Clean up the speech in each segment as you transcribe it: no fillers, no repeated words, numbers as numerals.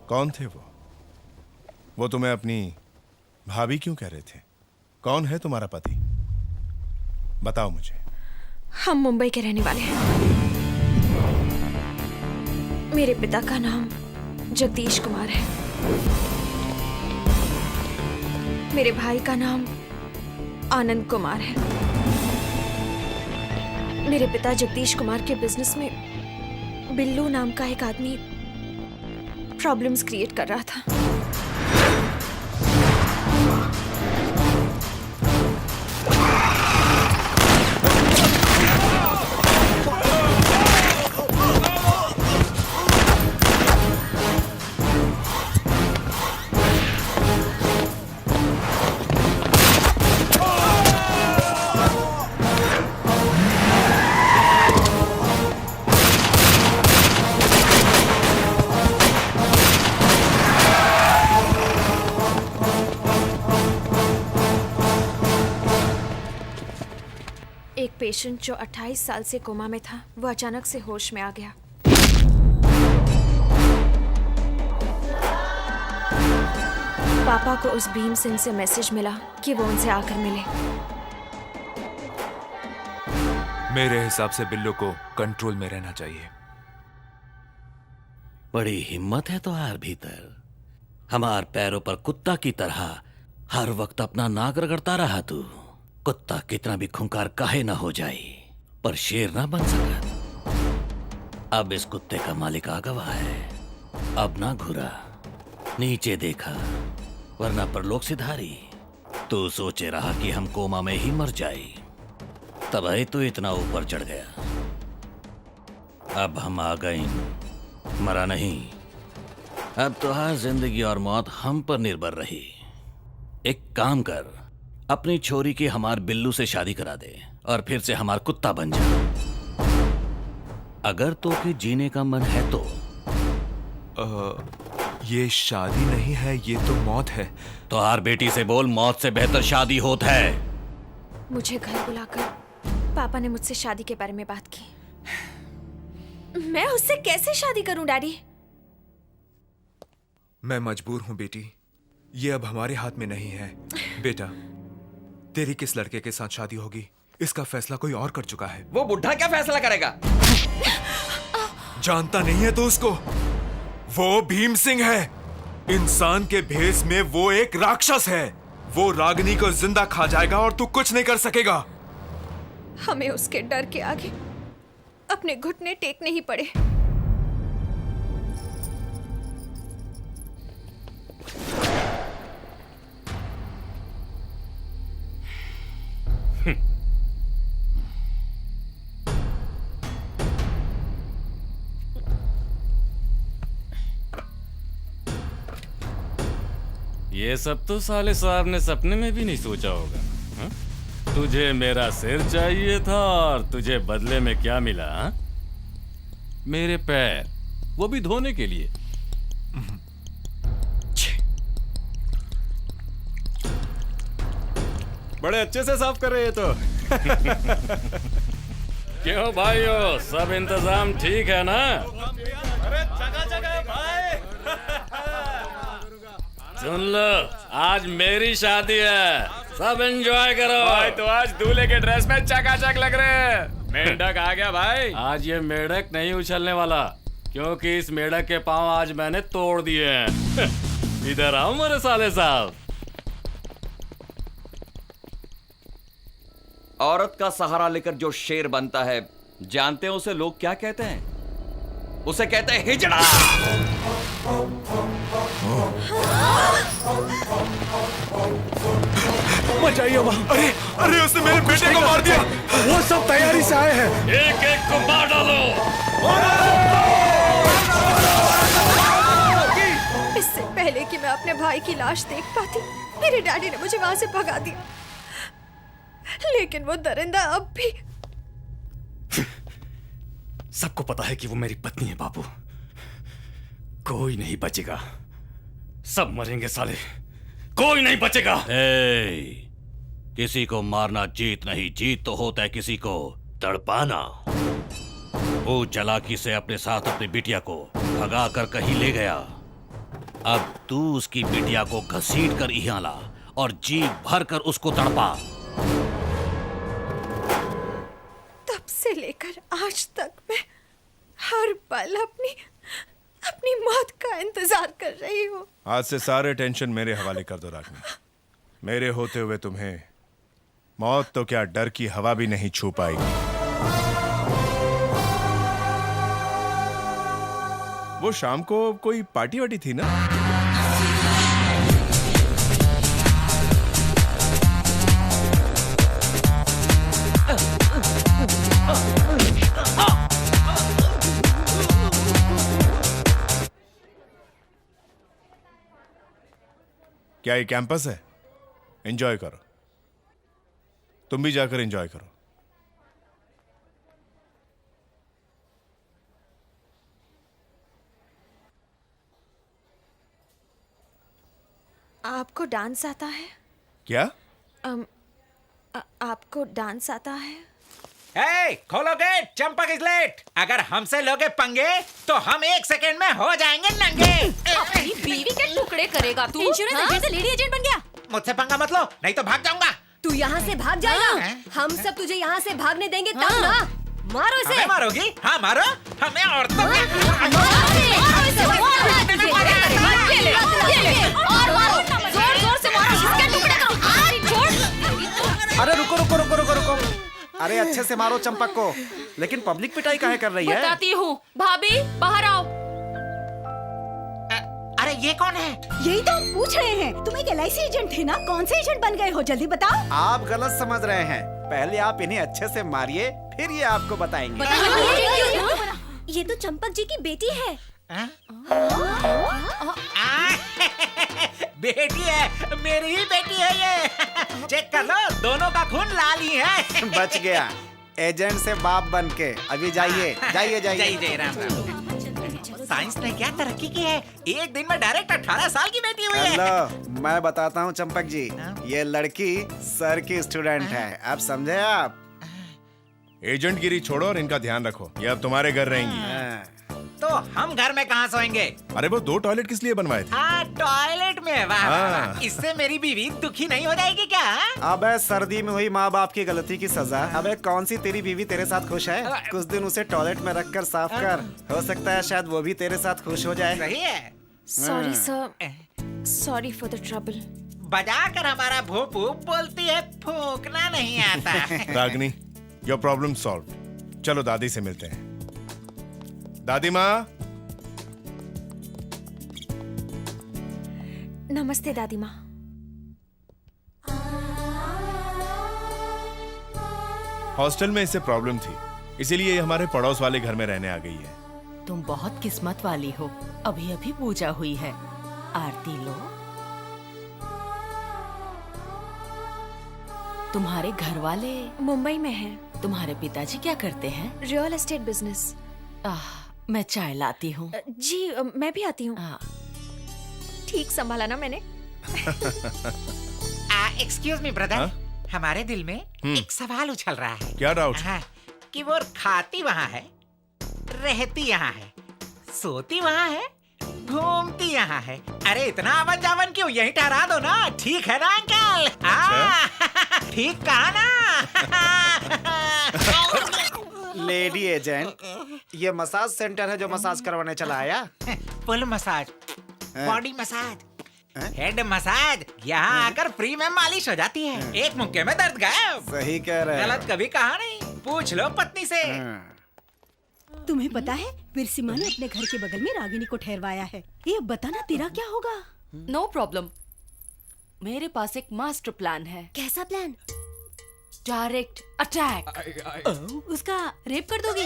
कौन थे वो तुम्हें अपनी भाभी क्यों कह रहे थे? कौन है तुम्हारा पति? बताओ मुझे। हम मुंबई के रहने वाले हैं। मेरे पिता का नाम जगदीश कुमार है। मेरे भाई का नाम आनंद कुमार है। मेरे पिता जगदीश कुमार के बिजनेस में बिल्लू नाम का एक आदमी प्रॉब्लम्स क्रिएट कर रहा था। एक पेशेंट जो 28 साल से कोमा में था, वो अचानक से होश में आ गया। पापा को उस भीम सिंह से मैसेज मिला कि वो उनसे आकर मिले। मेरे हिसाब से बिल्लू को कंट्रोल में रहना चाहिए। बड़ी हिम्मत है तुम्हारे भीतर। हमार पैरों पर कुत्ता की तरह हर वक्त अपना नाक रगड़ता रहा तू। कुत्ता कितना भी खूंखार काहे ना हो जाए, पर शेर ना बन सका। अब इस कुत्ते का मालिक आ गवा है। अब ना घुरा, नीचे देखा, वरना परलोक सिधारी। तू सोचे रहा कि हम कोमा में ही मर जाए, तब ही तू इतना ऊपर चढ़ गया। अब हम आ गए, मरा नहीं। अब तो हर जिंदगी और मौत हम पर निर्भर रही। एक काम कर, अपनी छोरी की हमार बिल्लू से शादी करा दे और फिर से हमार कुत्ता बन जा। अगर तो के जीने का मन है तो। ये शादी नहीं है, ये तो मौत है। तो हर बेटी से बोल, मौत से बेहतर शादी होता है। मुझे घर बुलाकर पापा ने मुझसे शादी के बारे में बात की। मैं उससे कैसे शादी करूं डैडी? मैं मजबूर हूं बेटी, ये अब हमारे हाथ में नहीं है। बेटा, तेरी किस लड़के के साथ शादी होगी, इसका फैसला कोई और कर चुका है। वो बुढ़ा क्या फैसला करेगा? जानता नहीं है तो उसको? वो भीम सिंह है। इंसान के भेष में वो एक राक्षस है। वो रागिनी को जिंदा खा जाएगा और तू कुछ नहीं कर सकेगा। हमें उसके डर के आगे अपने घुटने टेकने ही पड़े। ये सब तो साले साहब ने सपने में भी नहीं सोचा होगा। हा? तुझे मेरा सिर चाहिए था और तुझे बदले में क्या मिला? हा? मेरे पैर, वो भी धोने के लिए। बड़े अच्छे से साफ कर रहे हैं तो। क्यों भाइयों, सब इंतजाम ठीक है ना? अरे चकाचक है भाई। सुन लो, आज मेरी शादी है, सब एंजॉय करो। भाई तो आज दूल्हे के ड्रेस में चकाचक लग रहे हैं। मेंढक आ गया भाई। आज ये मेढक नहीं उछलने वाला, क्योंकि इस मेढक के पांव आज मैंने तोड़ दिए हैं। इधर आओ मेरे साले साहब। औरत का सहारा लेकर जो शेर बनता है, जानते हैं उसे लोग क्या कहते हैं? उसे कहते हैं हिजड़ा। मचाइए वहाँ। अरे अरे, उसने मेरे बेटे को मार दिया। वो सब तैयारी से आए हैं। एक एक को मार डालो। इससे पहले कि मैं अपने भाई की लाश देख पाती, मेरे डैडी ने मुझे वहां से भगा दिया। लेकिन वो दरिंदा अब भी। सबको पता है कि वो मेरी पत्नी है बाबू। कोई नहीं बचेगा, सब मरेंगे साले, कोई नहीं बचेगा। किसी को मारना जीत नहीं, जीत तो होता है किसी को तड़पाना। वो चालाकी से अपने साथ अपनी बिटिया को भगा कर कहीं ले गया, अब तू उसकी बिटिया को घसीट कर यहाँ ला और जी भर कर उसको तड़पा। तब से लेकर आज तक मैं हर पल अपनी मौत का इंतजार कर रही हूँ। आज से सारे टेंशन मेरे हवाले कर दो रागिनी। मेरे होते हुए तुम्हें मौत तो क्या डर की हवा भी नहीं छू पाएगी। वो शाम को कोई पार्टी वार्टी थी ना? क्या ये कैंपस है? एंजॉय करो। तुम भी जाकर एंजॉय करो। आपको डांस आता है? क्या? आपको डांस आता है? हे, खोलो गेट, चंपक इज लेट। अगर हमसे लोगे पंगे तो हम 1 सेकंड में हो जाएंगे नंगे। अपनी बीवी के टुकड़े करेगा तू? इंश्योरेंस एजेंट से लेडी एजेंट बन गया? मुझसे पंगा मत लो, नहीं तो भाग जाऊंगा। तू यहाँ से भाग जाएगा? हम सब तुझे यहाँ से भागने देंगे तब ना। मारो इसे। हमें मारोगी? हाँ मारो, हमें औरतों जोर से मारो इसके टुकड़े को। अरे रुको रुको रुको रुको रुको। अरे अच्छे से मारो चंपक को। लेकिन पब्लिक पिटाई काहे कर रही है? बताती हूँ। भाभी बाहर आओ। अरे ये कौन है? यही तो हम पूछ रहे हैं। तुम एक LIC एजेंट थे ना, कौन से एजेंट बन गए हो? जल्दी बताओ। आप गलत समझ रहे हैं। पहले आप इन्हें अच्छे से मारिए, फिर ये आपको बताएंगे। ये तो चंपक जी की बेटी है। बेटी है, मेरी ही बेटी है ये। चेक कर लो, दोनों का खून लाल ही है। बच गया एजेंट से बाप बन के। अभी जाइए जाइए जाइए। जय राम राम। साइंस ने क्या तरक्की की है, एक दिन में डायरेक्ट 18 साल की बेटी हुई है। हेलो, मैं बताता हूँ चंपक जी, ये लड़की सर की स्टूडेंट है। आप समझे? आप एजेंट गिरी छोड़ो और इनका ध्यान रखो। ये अब तुम्हारे घर रहेंगी। तो हम घर में कहाँ सोएंगे? अरे वो 2 टॉयलेट किस लिए बनवाए थे? टॉयलेट में। वाह वाह, हाँ। वाह। इससे मेरी बीवी दुखी नहीं हो जाएगी क्या? अबे सर्दी में हुई माँ बाप की गलती की सजा। अबे कौन सी तेरी बीवी तेरे साथ खुश है? कुछ दिन उसे टॉयलेट में रख कर साफ कर। हो सकता है शायद वो भी तेरे साथ खुश हो जाए। सही है। Sorry sir, sorry for the trouble. बजा कर हमारा भोपू बोलती है फूकना नहीं आता। Ragini, your problem solve. चलो दादी से मिलते हैं। दादी माँ। नमस्ते दादी माँ। हॉस्टल में इससे प्रॉब्लम थी, इसीलिए ये हमारे पड़ोस वाले घर में रहने आ गई है। तुम बहुत किस्मत वाली हो। अभी अभी पूजा हुई है, आरती लो। तुम्हारे घर वाले मुंबई में हैं। तुम्हारे पिताजी क्या करते हैं? Real estate business. मैं चाय लाती हूँ। जी मैं भी आती हूँ। ठीक संभाला ना मैंने? एक्सक्यूज मी ब्रदर, हमारे दिल में एक सवाल उछल रहा है। क्या डाउट? कि वो खाती वहाँ है, रहती यहाँ है, सोती वहाँ है, घूमती यहाँ है। अरे इतना आवन जावन क्यों? यही ठहरा दो ना। ठीक है ना अंकल? ठीक कहा ना? लेडी एजेंट, ये मसाज सेंटर है जो मसाज करवाने चला आया? Full massage, body massage, head massage, यहाँ आकर फ्री में मालिश हो जाती है। एक मुक्के में दर्द गायब। सही कह रहे हैं। गलत कभी कहा नहीं, पूछ लो पत्नी से। तुम्हें पता है विरसिमा ने अपने घर के बगल में रागिनी को ठहरवाया है। ये बताना तेरा क्या होगा? नो प्रॉब्लम, मेरे पास एक मास्टर प्लान है। कैसा प्लान? Direct attack. उसका रेप कर दोगे?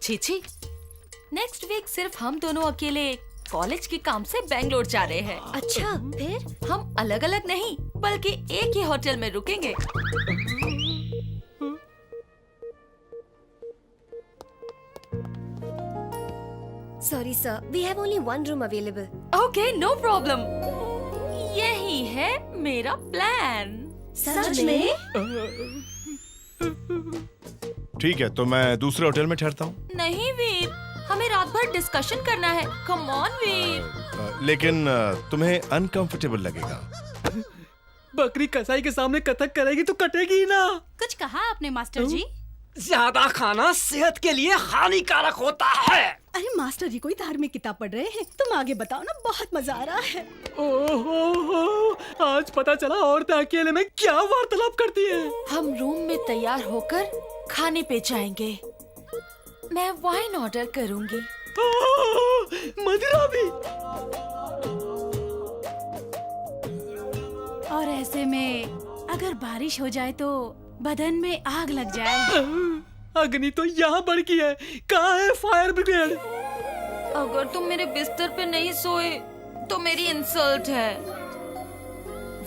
छी, नेक्स्ट वीक सिर्फ हम दोनों अकेले कॉलेज के काम से बेंगलोर जा रहे हैं। अच्छा, फिर? हम अलग अलग नहीं बल्कि एक ही होटल में रुकेंगे। Sorry sir, we have only one room available. Okay, no problem. यही है मेरा प्लान। सच में? ठीक है, तो मैं दूसरे होटल में ठहरता हूँ। नहीं वीर, हमें हमें रात भर डिस्कशन करना है। कम ऑन वीर। लेकिन तुम्हें अनकंफर्टेबल लगेगा। बकरी कसाई के सामने कथक करेगी तो कटेगी ना। कुछ कहा आपने मास्टर जी? ज्यादा खाना सेहत के लिए हानिकारक होता है। अरे मास्टर जी कोई धार्मिक किताब पढ़ रहे हैं, तुम आगे बताओ ना, बहुत मजा आ रहा है। ओहो, आज पता चला औरतें अकेले में क्या वार्तालाप करती हैं। हम रूम में तैयार होकर खाने पे जाएंगे। मैं वाइन ऑर्डर करूंगी। मदिरा भी। और ऐसे में अगर बारिश हो जाए तो बदन में आग लग जाए। अग्नि तो यहाँ भड़की है, कहाँ है फायर ब्रिगेड? अगर तुम मेरे बिस्तर पे नहीं सोए तो मेरी इंसल्ट है।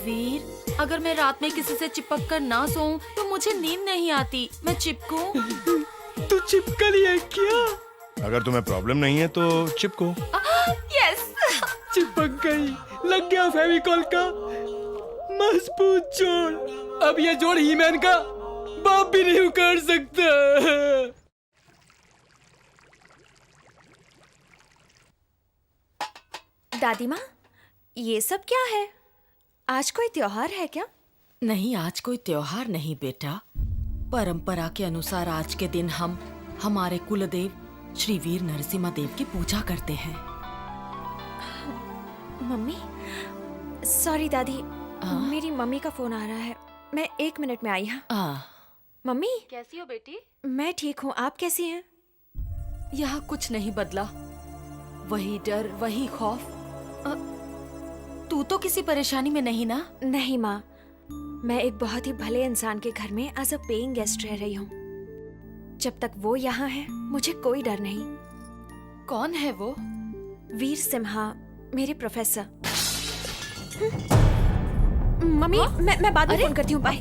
वीर, अगर मैं रात में किसी से चिपक कर ना सोऊं तो मुझे नींद नहीं आती। मैं चिपकूं? तू चिपकली है क्या? अगर तुम्हें प्रॉब्लम नहीं है तो चिपको। यस। चिपक गई, लग गया फेविकॉल का मजबूत जोड़। अब ये जोड़ हीमैन का बाप भी नहीं उखाड़ सकता। दादी माँ, ये सब क्या है? आज कोई त्योहार है क्या? नहीं, आज कोई त्योहार नहीं बेटा। परंपरा के अनुसार आज के दिन हम हमारे कुलदेव श्री वीर नरसिम्हा देव की पूजा करते हैं। मम्मी, सॉरी दादी, मेरी मम्मी का फोन आ रहा है। मैं 1 मिनट में आई। हाँ मम्मी, कैसी हो बेटी? मैं ठीक हूँ, आप कैसी हैं? यहाँ कुछ नहीं बदला, वही डर, वही खौफ। तू तो किसी परेशानी में नहीं ना? नहीं माँ, मैं एक बहुत ही भले इंसान के घर में एज अ पेइंग गेस्ट रह रही हूँ। जब तक वो यहाँ है मुझे कोई डर नहीं। कौन है वो? वीर सिम्हा, मेरे प्रोफेसर। मम्मी, मैं बाद में फोन करती हूँ, बाय।